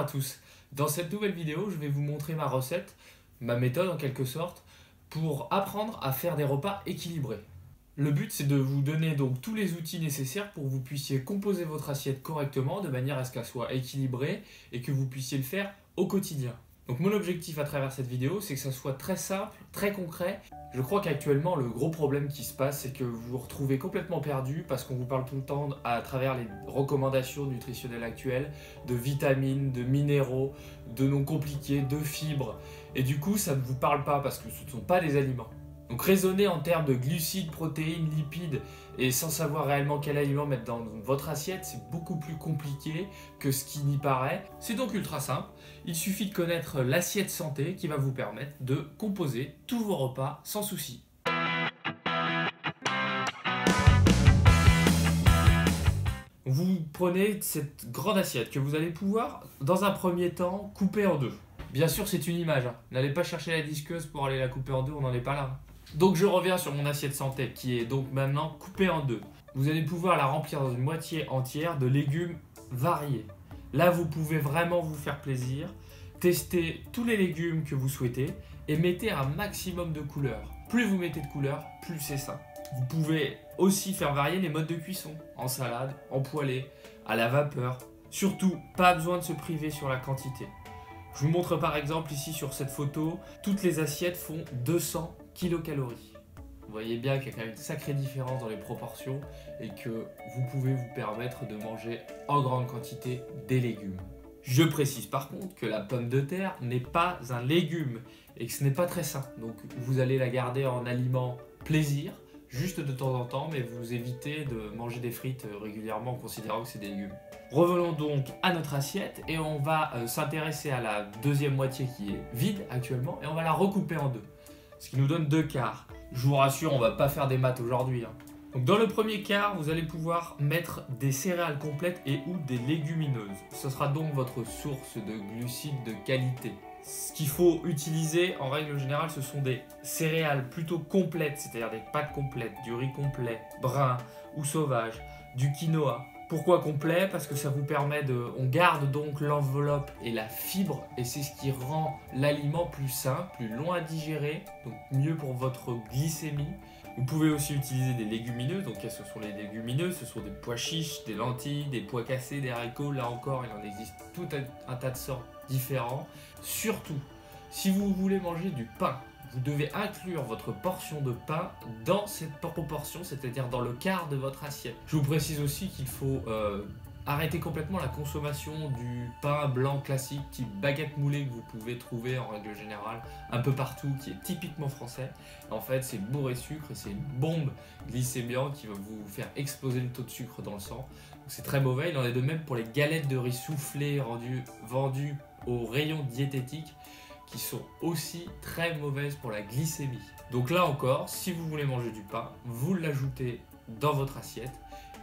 à tous, dans cette nouvelle vidéo je vais vous montrer ma recette, ma méthode en quelque sorte, pour apprendre à faire des repas équilibrés. Le but c'est de vous donner donc tous les outils nécessaires pour que vous puissiez composer votre assiette correctement de manière à ce qu'elle soit équilibrée et que vous puissiez le faire au quotidien. Donc mon objectif à travers cette vidéo c'est que ça soit très simple, très concret. Je crois qu'actuellement le gros problème qui se passe c'est que vous vous retrouvez complètement perdu parce qu'on vous parle tout le temps à travers les recommandations nutritionnelles actuelles de vitamines, de minéraux, de noms compliqués, de fibres et du coup ça ne vous parle pas parce que ce ne sont pas des aliments. Donc raisonner en termes de glucides, protéines, lipides et sans savoir réellement quel aliment mettre dans votre assiette, c'est beaucoup plus compliqué que ce qui n'y paraît. C'est donc ultra simple, il suffit de connaître l'assiette santé qui va vous permettre de composer tous vos repas sans souci. Vous prenez cette grande assiette que vous allez pouvoir, dans un premier temps, couper en deux. Bien sûr c'est une image, hein. N'allez pas chercher la disqueuse pour aller la couper en deux, on n'en est pas là. Donc je reviens sur mon assiette santé qui est donc maintenant coupée en deux. Vous allez pouvoir la remplir dans une moitié entière de légumes variés. Là vous pouvez vraiment vous faire plaisir, tester tous les légumes que vous souhaitez et mettez un maximum de couleurs. Plus vous mettez de couleurs, plus c'est sain. Vous pouvez aussi faire varier les modes de cuisson, en salade, en poêlée, à la vapeur. Surtout, pas besoin de se priver sur la quantité. Je vous montre par exemple ici sur cette photo, toutes les assiettes font 200 kilocalories. Vous voyez bien qu'il y a quand même une sacrée différence dans les proportions et que vous pouvez vous permettre de manger en grande quantité des légumes. Je précise par contre que la pomme de terre n'est pas un légume et que ce n'est pas très sain. Donc vous allez la garder en aliment plaisir, juste de temps en temps, mais vous évitez de manger des frites régulièrement en considérant que c'est des légumes. Revenons donc à notre assiette et on va s'intéresser à la deuxième moitié qui est vide actuellement et on va la recouper en deux, ce qui nous donne deux quarts. Je vous rassure, on ne va pas faire des maths aujourd'hui, hein. Donc dans le premier quart, vous allez pouvoir mettre des céréales complètes et ou des légumineuses. Ce sera donc votre source de glucides de qualité. Ce qu'il faut utiliser en règle générale, ce sont des céréales plutôt complètes, c'est-à-dire des pâtes complètes, du riz complet, brun ou sauvage, du quinoa. Pourquoi complet? Parce que ça vous permet de... On garde donc l'enveloppe et la fibre et c'est ce qui rend l'aliment plus sain, plus long à digérer, donc mieux pour votre glycémie. Vous pouvez aussi utiliser des légumineuses, donc ce sont les légumineuses, ce sont des pois chiches, des lentilles, des pois cassés, des haricots, là encore il en existe tout un tas de sortes différents. Surtout, si vous voulez manger du pain, vous devez inclure votre portion de pain dans cette proportion, c'est-à-dire dans le quart de votre assiette. Je vous précise aussi qu'il faut arrêter complètement la consommation du pain blanc classique type baguette moulée que vous pouvez trouver en règle générale un peu partout, qui est typiquement français. En fait, c'est bourré de sucre et c'est une bombe glycémique qui va vous faire exploser le taux de sucre dans le sang. C'est très mauvais. Il en est de même pour les galettes de riz soufflées vendues au rayon diététique, qui sont aussi très mauvaises pour la glycémie. Donc là encore, si vous voulez manger du pain, vous l'ajoutez dans votre assiette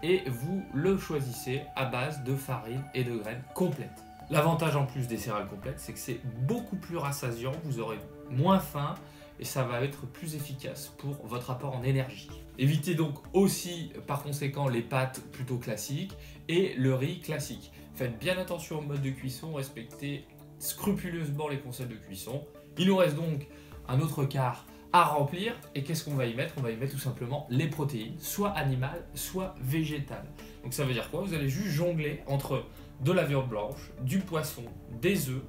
et vous le choisissez à base de farine et de graines complètes. L'avantage en plus des céréales complètes, c'est que c'est beaucoup plus rassasiant, vous aurez moins faim et ça va être plus efficace pour votre apport en énergie. Évitez donc aussi par conséquent les pâtes plutôt classiques et le riz classique. Faites bien attention au mode de cuisson, respectez scrupuleusement les conseils de cuisson. Il nous reste donc un autre quart à remplir et qu'est-ce qu'on va y mettre? On va y mettre tout simplement les protéines, soit animales, soit végétales. Donc ça veut dire quoi? Vous allez juste jongler entre de la viande blanche, du poisson, des œufs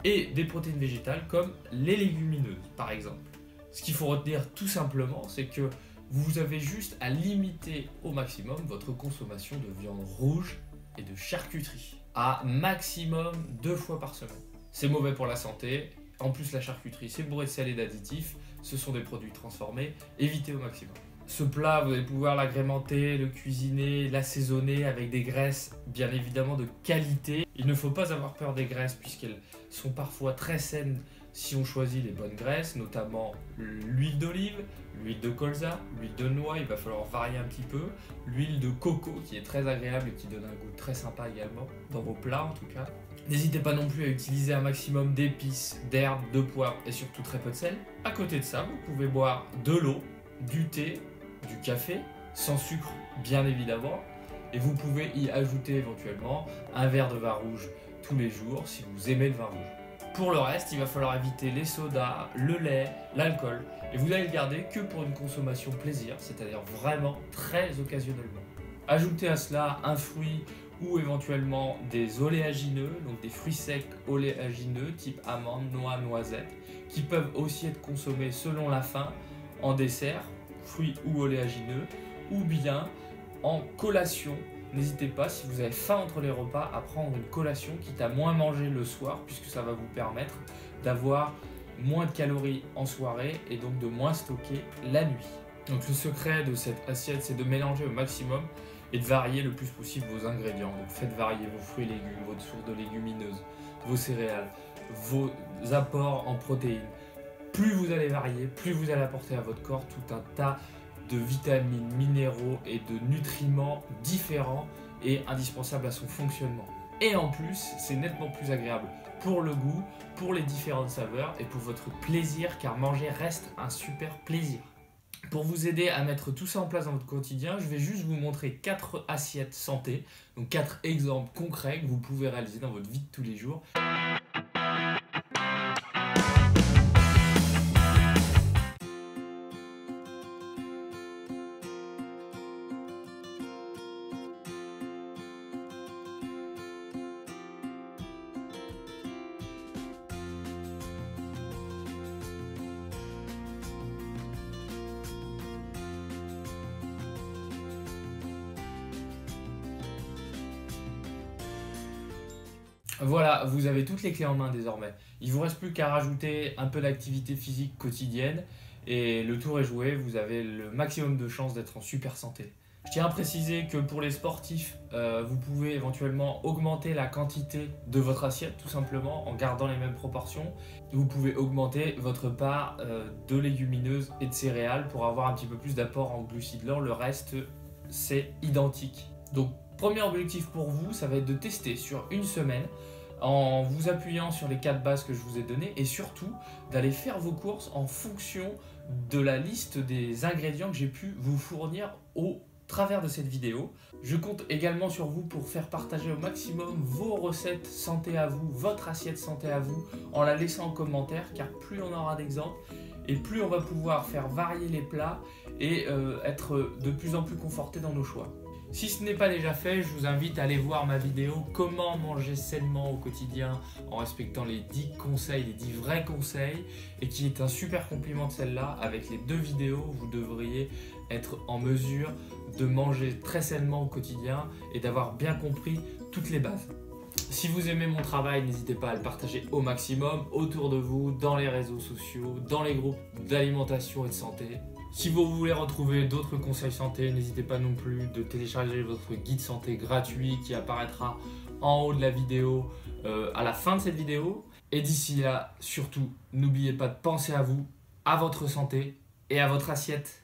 et des protéines végétales comme les légumineuses par exemple. Ce qu'il faut retenir tout simplement, c'est que vous avez juste à limiter au maximum votre consommation de viande rouge et de charcuterie à maximum 2 fois par semaine. C'est mauvais pour la santé. En plus, la charcuterie, c'est bourré de sel et d'additifs. Ce sont des produits transformés. Évitez au maximum. Ce plat, vous allez pouvoir l'agrémenter, le cuisiner, l'assaisonner avec des graisses bien évidemment de qualité. Il ne faut pas avoir peur des graisses puisqu'elles sont parfois très saines si on choisit les bonnes graisses, notamment l'huile d'olive, l'huile de colza, l'huile de noix, il va falloir varier un petit peu, l'huile de coco qui est très agréable et qui donne un goût très sympa également, dans vos plats en tout cas. N'hésitez pas non plus à utiliser un maximum d'épices, d'herbes, de poivre et surtout très peu de sel. À côté de ça, vous pouvez boire de l'eau, du thé, du café, sans sucre bien évidemment, et vous pouvez y ajouter éventuellement un verre de vin rouge tous les jours si vous aimez le vin rouge. Pour le reste, il va falloir éviter les sodas, le lait, l'alcool, et vous allez le garder que pour une consommation plaisir, c'est-à-dire vraiment très occasionnellement. Ajoutez à cela un fruit ou éventuellement des oléagineux, donc des fruits secs oléagineux type amandes, noix, noisettes, qui peuvent aussi être consommés selon la faim en dessert, fruits ou oléagineux, ou bien en collation. N'hésitez pas, si vous avez faim entre les repas, à prendre une collation, quitte à moins manger le soir, puisque ça va vous permettre d'avoir moins de calories en soirée et donc de moins stocker la nuit. Donc le secret de cette assiette, c'est de mélanger au maximum et de varier le plus possible vos ingrédients. Donc faites varier vos fruits et légumes, votre source de légumineuses, vos céréales, vos apports en protéines. Plus vous allez varier, plus vous allez apporter à votre corps tout un tas de vitamines, minéraux et de nutriments différents et indispensables à son fonctionnement. Et en plus, c'est nettement plus agréable pour le goût, pour les différentes saveurs et pour votre plaisir, car manger reste un super plaisir. Pour vous aider à mettre tout ça en place dans votre quotidien, je vais juste vous montrer 4 assiettes santé, donc 4 exemples concrets que vous pouvez réaliser dans votre vie de tous les jours. Voilà, vous avez toutes les clés en main désormais. Il ne vous reste plus qu'à rajouter un peu d'activité physique quotidienne et le tour est joué, vous avez le maximum de chances d'être en super santé. Je tiens à préciser que pour les sportifs, vous pouvez éventuellement augmenter la quantité de votre assiette tout simplement en gardant les mêmes proportions. Vous pouvez augmenter votre part de légumineuses et de céréales pour avoir un petit peu plus d'apport en glucides lents. Le reste, c'est identique. Donc, premier objectif pour vous, ça va être de tester sur une semaine en vous appuyant sur les 4 bases que je vous ai données et surtout d'aller faire vos courses en fonction de la liste des ingrédients que j'ai pu vous fournir au travers de cette vidéo. Je compte également sur vous pour faire partager au maximum vos recettes santé à vous, votre assiette santé à vous, en la laissant en commentaire, car plus on aura d'exemples et plus on va pouvoir faire varier les plats et être de plus en plus conforté dans nos choix. Si ce n'est pas déjà fait, je vous invite à aller voir ma vidéo « Comment manger sainement au quotidien en respectant les 10 conseils, les 10 vrais conseils » et qui est un super complément de celle-là. Avec les 2 vidéos, vous devriez être en mesure de manger très sainement au quotidien et d'avoir bien compris toutes les bases. Si vous aimez mon travail, n'hésitez pas à le partager au maximum autour de vous, dans les réseaux sociaux, dans les groupes d'alimentation et de santé. Si vous voulez retrouver d'autres conseils santé, n'hésitez pas non plus de télécharger votre guide santé gratuit qui apparaîtra en haut de la vidéo à la fin de cette vidéo. Et d'ici là, surtout, n'oubliez pas de penser à vous, à votre santé et à votre assiette.